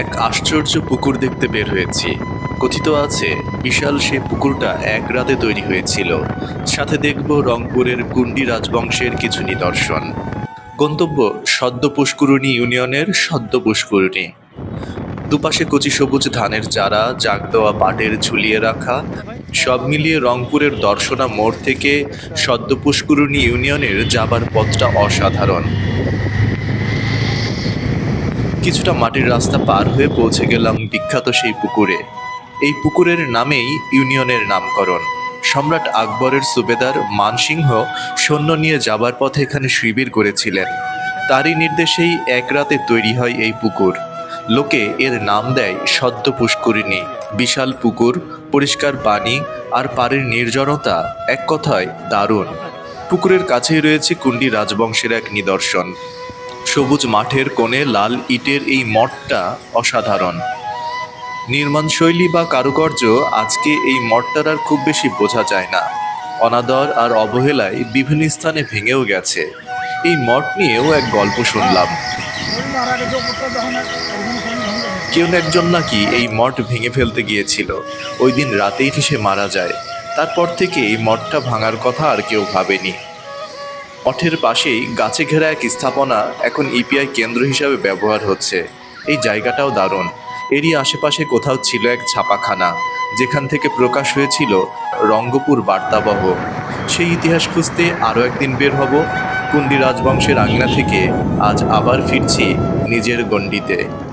এক আশ্চর্য পুকুর দেখতে বের হয়েছি। কথিত আছে বিশাল সেই পুকুরটা এক রাতে তৈরি হয়েছিল। সাথে দেখব রংপুরের কুন্ডি রাজবংশের কিছু নিদর্শন। গন্তব্য সদ্য পুষ্করিণী ইউনিয়নের সদ্য পুষ্করিণী। দুপাশে কচি সবুজ ধানের চারা, জাগ দেওয়া পাটের ঝুলিয়ে রাখা, সব মিলিয়ে রংপুরের দর্শনা মোড় থেকে সদ্য পুষ্করিণী ইউনিয়নের যাবার পথটা অসাধারণ। কিছুটা মাটির রাস্তা পার হয়ে পৌঁছে গেলাম বিখ্যাত সেই পুকুরে। এই পুকুরের নামেই ইউনিয়নের নামকরণ। সম্রাট আকবরের সুবেদার মানসিংহ সৈন্য নিয়ে যাবার পথে এখানে শিবির করেছিলেন। তারই নির্দেশেই এক রাতে তৈরি হয় এই পুকুর। লোকে এর নাম দেয় সদ্য পুষ্করিণী। বিশাল পুকুর, পরিষ্কার পানি আর পাড়ের নির্জনতা, এক কথায় দারুণ। পুকুরের কাছেই রয়েছে কুন্ডি রাজবংশের এক নিদর্শন। সবুজ মাঠের কোণে লাল ইটের এই মঠটা অসাধারণ। নির্মাণশৈলী বা কারুকার্য আজকে এই মঠটার আর খুব বেশি বোঝা যায় না। অনাদর আর অবহেলায় বিভিন্ন স্থানে ভেঙেও গেছে। এই মঠ নিয়েও এক গল্প শুনলাম। কেউ একজন নাকি এই মঠ ভেঙে ফেলতে গিয়েছিল। ওই দিন রাতেই সে মারা যায়। তারপর থেকে এই মঠটা ভাঙার কথা আর কেউ ভাবেনি। মঠের পাশেই গাছে ঘেরা এক স্থাপনা এখন ইপিআই কেন্দ্র হিসাবে ব্যবহার হচ্ছে। এই জায়গাটাও দারুণ। এরই আশেপাশে কোথাও ছিল এক ছাপাখানা, যেখান থেকে প্রকাশ হয়েছিল রঙ্গপুর বার্তাবহ। সেই ইতিহাস খুঁজতে আরও একদিন বের হব। কুন্ডি রাজবংশের আঙিনা থেকে আজ আবার ফিরছি নিজের গণ্ডিতে।